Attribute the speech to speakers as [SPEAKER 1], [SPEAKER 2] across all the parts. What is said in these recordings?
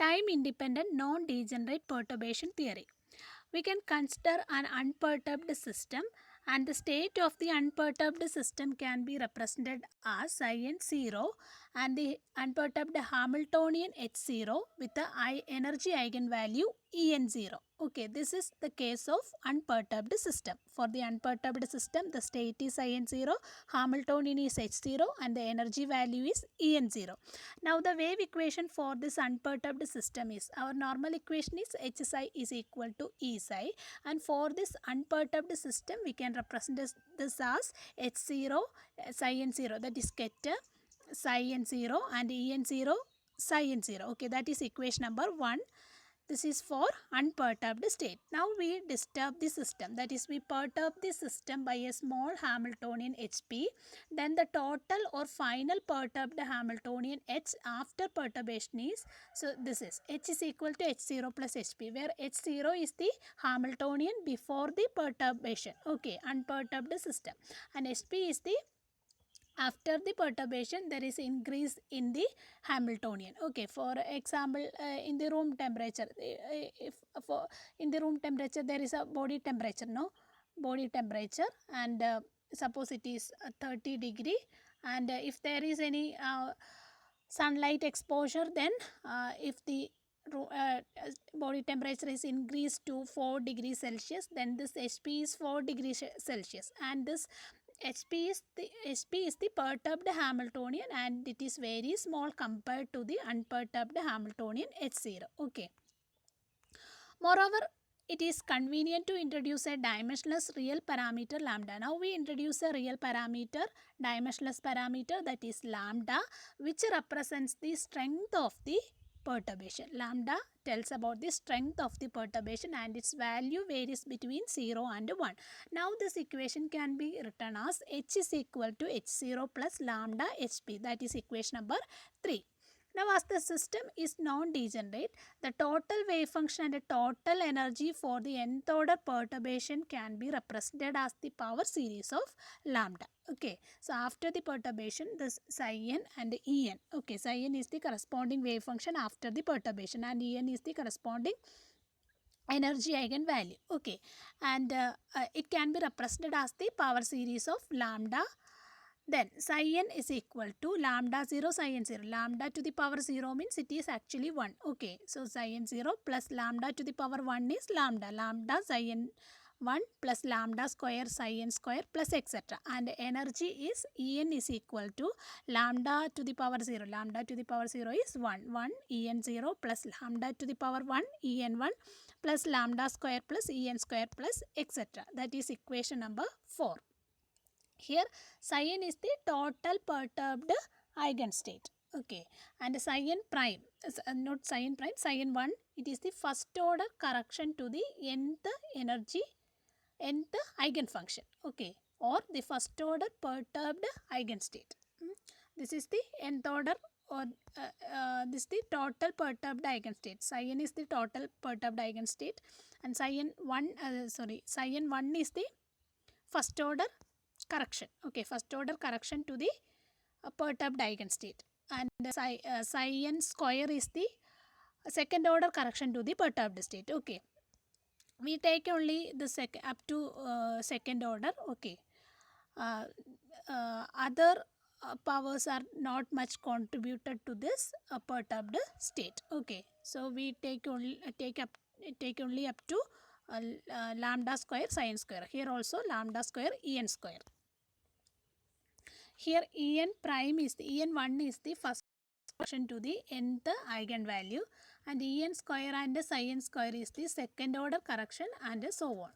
[SPEAKER 1] time-independent non-degenerate perturbation theory. We can consider an unperturbed system, and the state of the unperturbed system can be represented as psi n 0 and the unperturbed Hamiltonian H0 with the energy eigenvalue En0. Okay, this is the case of unperturbed system. For the unperturbed system, the state is In0, Hamiltonian is H0 and the energy value is En0. Now the wave equation for this unperturbed system is, our normal equation is H psi is equal to E psi, and for this unperturbed system we can represent this as H0 psi n0, that is scatter psi n0 and En0 psi n0. Okay, that is equation number 1. This is for unperturbed state. Now we disturb the system, that is we perturb the system by a small Hamiltonian Hp. Then the total or final perturbed Hamiltonian H after perturbation is, so this is H is equal to H0 plus Hp, where H0 is the Hamiltonian before the perturbation. Okay, unperturbed system, and Hp is the after the perturbation there is increase in the Hamiltonian. Okay, for example, in the room temperature, if for in the room temperature there is a body temperature, no, body temperature, and suppose it is 30 degree, and if there is any sunlight exposure, then if the body temperature is increased to 4 degrees Celsius, then this Hp is 4 degrees Celsius, and this Hp is the perturbed Hamiltonian, and it is very small compared to the unperturbed Hamiltonian H0. Okay. Moreover, it is convenient to introduce a dimensionless real parameter lambda. Now we introduce a real parameter, dimensionless parameter, that is lambda, which represents the strength of the perturbation. Lambda tells about the strength of the perturbation, and its value varies between 0 and 1. Now this equation can be written as H is equal to H0 plus lambda Hp, that is equation number 3. Now as the system is non-degenerate, the total wave function and the total energy for the nth order perturbation can be represented as the power series of lambda. Okay, so after the perturbation, this psi n and En. Okay, psi n is the corresponding wave function after the perturbation, and En is the corresponding energy eigenvalue. Okay, and it can be represented as the power series of lambda. Then psi n is equal to lambda 0 psi n 0. Lambda to the power 0 means it is actually 1. Okay, so psi n 0 plus lambda to the power 1 is lambda. Lambda psi n 1 plus lambda square psi n square plus etc. And energy is En is equal to lambda to the power 0. Lambda to the power 0 is 1. 1 En 0 plus lambda to the power 1 En 1 plus lambda square plus En square plus etc. That is equation number 4. Here psi n is the total perturbed eigenstate. Okay, and psi n prime, not psi n prime, psi n 1, it is the first order correction to the nth energy, nth eigenfunction. Okay, or the first order perturbed eigenstate. This is the nth order, or this is the total perturbed eigenstate. Psi n is the total perturbed eigenstate, and psi n 1 is the first order correction. Okay, first order correction to the perturbed eigenstate, and psi n square is the second order correction to the perturbed state. Okay, we take only the up to second order. Okay, other powers are not much contributed to this perturbed state. Okay, so we take only up to lambda square psi n square. Here also lambda square En square. Here En prime is the En1 is the first correction to the nth eigenvalue, and En square and psi n square is the second order correction, and so on.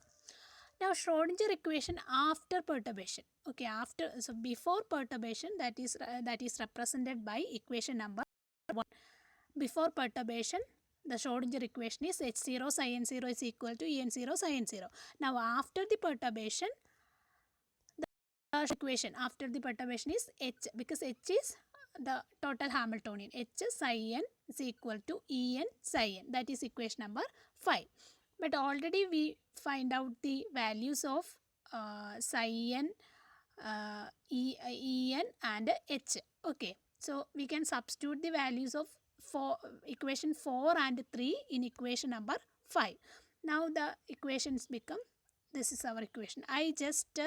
[SPEAKER 1] Now Schrodinger equation after perturbation. Okay, after, so before perturbation, that is represented by equation number 1. Before perturbation, the Schrodinger equation is H0 psi n0 is equal to En0 psi n0. Now after the perturbation, the equation after the perturbation is H, because H is the total Hamiltonian. H psi n is equal to En psi n. That is equation number 5. But already we find out the values of psi n, En and H. Okay, so we can substitute the values of equation 4 and 3 in equation number 5. Now the equations become, this is our equation. I just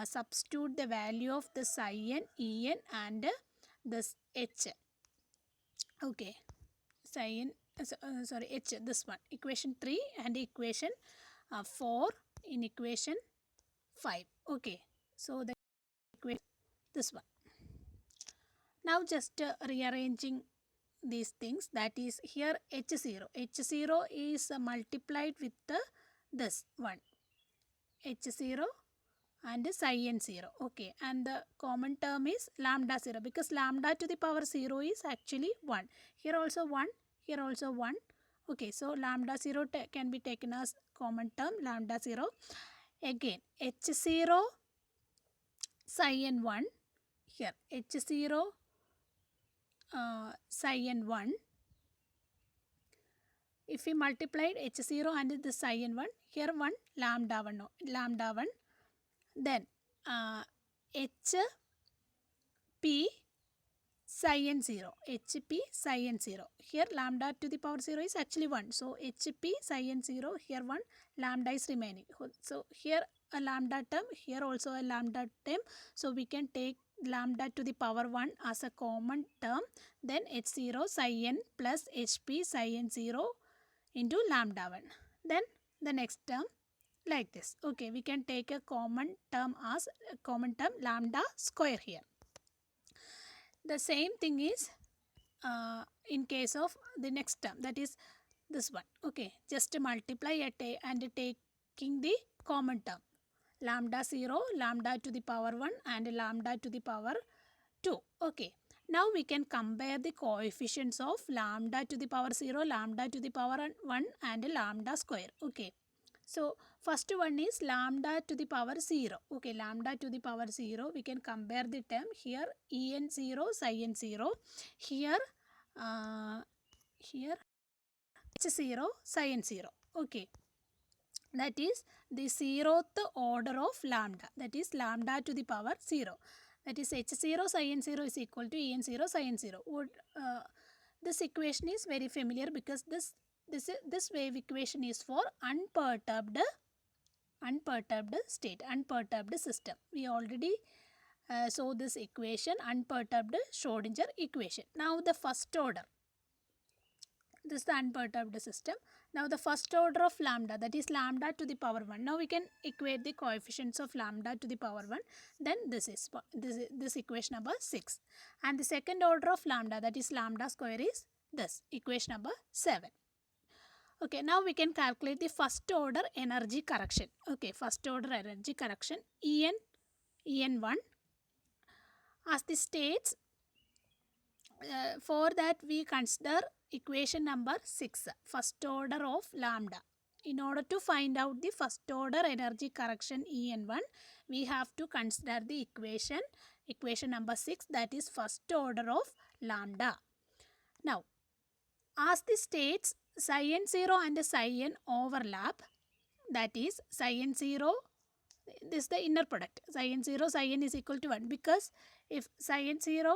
[SPEAKER 1] substitute the value of the psi n, En and this H. Okay, psi n, sorry, H, this one, equation 3 and equation 4 in equation 5. Okay, so the equation, this one. Now just rearranging these things, that is here H0. H0 is multiplied with this one, H0 and psi n 0. Okay, and the common term is lambda 0, because lambda to the power 0 is actually 1. Here also 1, here also 1. Okay, so lambda 0 can be taken as common term, lambda 0. Again, H0 psi n 1, here H0 psi n 1. If we multiplied H0 and the psi n 1, here 1 lambda 1, lambda 1. Then HP psi n 0, HP psi n 0. Here lambda to the power 0 is actually 1. So HP psi n 0, here 1 lambda is remaining. So here a lambda term, here also a lambda term. So we can take lambda to the power 1 as a common term. Then H0 psi n plus HP psi n 0 into lambda 1. Then the next term like this. Okay, we can take a common term as a common term lambda square here. The same thing is in case of the next term, that is this one. Okay, just multiply and taking the common term, lambda 0, lambda to the power 1 and lambda to the power 2. Okay, now we can compare the coefficients of lambda to the power 0, lambda to the power 1 and lambda square. Okay, so first one is lambda to the power 0. Okay, lambda to the power 0, we can compare the term here En 0 psi n 0, here H0 psi n 0. Okay, that is the 0th order of lambda, that is lambda to the power 0. That is H0 psi n 0 is equal to En 0 psi n 0. This equation is very familiar because this wave equation is for unperturbed state, unperturbed system. We already saw this equation, unperturbed Schrodinger equation. Now the first order, this is the unperturbed system. Now the first order of lambda, that is lambda to the power 1. Now we can equate the coefficients of lambda to the power 1. Then this equation number 6. And the second order of lambda, that is lambda square, is this equation number 7. Okay, now we can calculate the first order energy correction. Okay, first order energy correction, En1 as the states. For that we consider equation number 6, first order of lambda. In order to find out the first order energy correction En1, we have to consider the equation number 6, that is first order of lambda. Now, as the states psi n 0 and psi n overlap, that is psi n 0, this is the inner product, psi n 0 psi n is equal to 1, because if psi n 0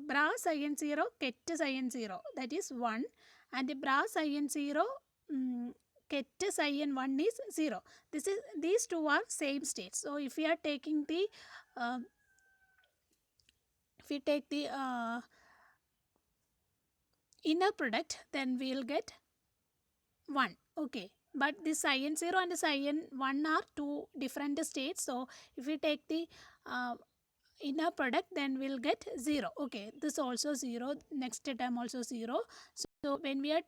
[SPEAKER 1] bra psi n 0 ket psi n 0, that is 1, and bra psi n 0 ket psi n 1 is 0. These two are same states. So if we are taking the inner product, then we will get 1. Okay, but this psi n 0 and psi n 1 are two different states. So if we take the inner product, then we'll get 0. Okay, this also 0, next term also 0. So when we are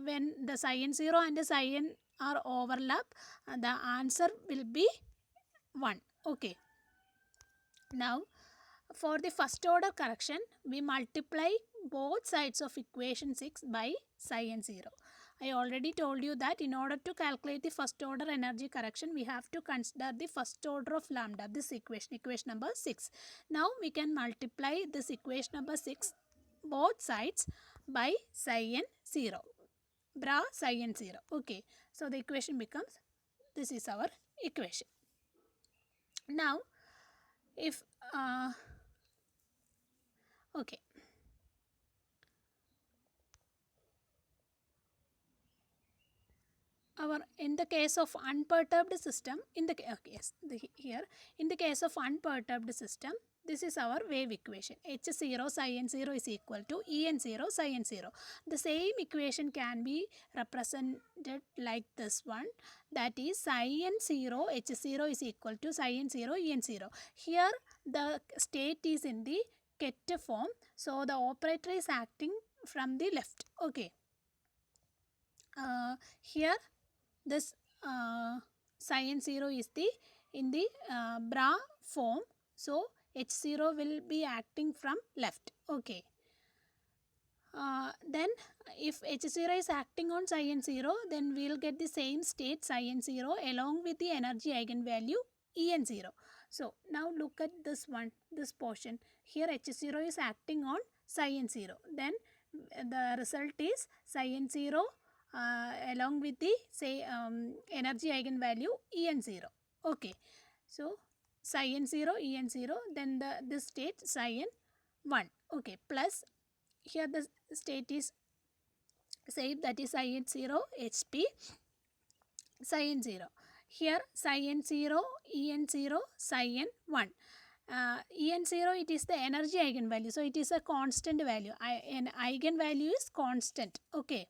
[SPEAKER 1] when the psi n 0 and the psi n are overlap, the answer will be 1. Okay, now for the first order correction, we multiply both sides of equation 6 by psi n 0. I already told you that in order to calculate the first order energy correction, we have to consider the first order of lambda, this equation number 6. Now we can multiply this equation number 6 both sides by psi n 0, bra psi n 0. Okay, so the equation becomes, this is our equation. Now if okay, in the case of unperturbed system, in the here in the case of unperturbed system, this is our wave equation. H0 psi n0 is equal to En0 psi n0. The same equation can be represented like this one, that is psi n0 H0 is equal to psi n0 En0. Here the state is in the Ket form, so the operator is acting from the left. Okay. Here this psi n0 is the in the bra form, so H0 will be acting from left. Okay. Then if H0 is acting on psi n0, then we will get the same state psi n0 along with the energy eigenvalue En0. So now look at this one, this portion. Here H0 is acting on psi n0. Then the result is psi n0 along with the energy eigenvalue En0. Okay. So psi n0 En0, then this state psi n1. Okay. Plus here the state is same, that is psi n0 HP psi n0. Here psi n0 En0 psi n1. En0, it is the energy eigenvalue, so it is a constant value. An eigenvalue is constant. Okay.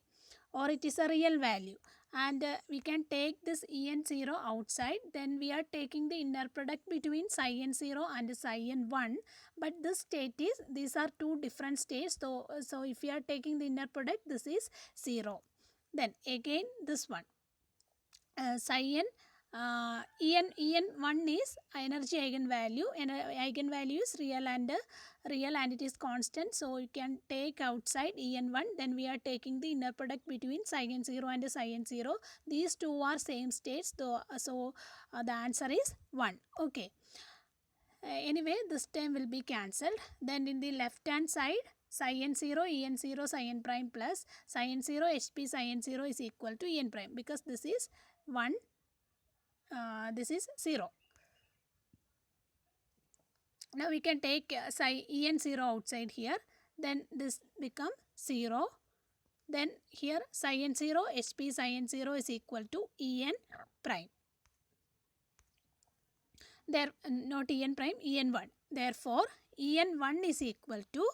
[SPEAKER 1] Or it is a real value, and we can take this En0 outside, then we are taking the inner product between psi n0 and psi n1, but this state is, these are two different states, so if we are taking the inner product, this is 0. Then again this one, psi n En1 is energy eigenvalue, and eigenvalue is real and it is constant, so you can take outside En1, then we are taking the inner product between psi n0 and psi n0. These two are same states, so the answer is 1. Okay. Anyway, this term will be cancelled. Then in the left hand side, psi n0 En0 psi n prime plus psi n0 HP psi n0 is equal to En prime, because this is 1, this is 0. Now we can take psi En0 outside here, then this become 0. Then here psi n0 HP psi n0 is equal to En prime. There not En prime, En1. Therefore En1 is equal to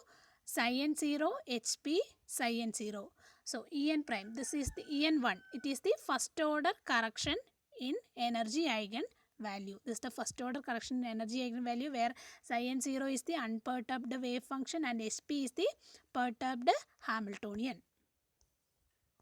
[SPEAKER 1] psi n0 HP psi n0. So En prime, this is the En1. It is the first order correction in energy eigenvalue. This is the first order correction in energy eigenvalue, where psi n0 is the unperturbed wave function and HP is the perturbed Hamiltonian.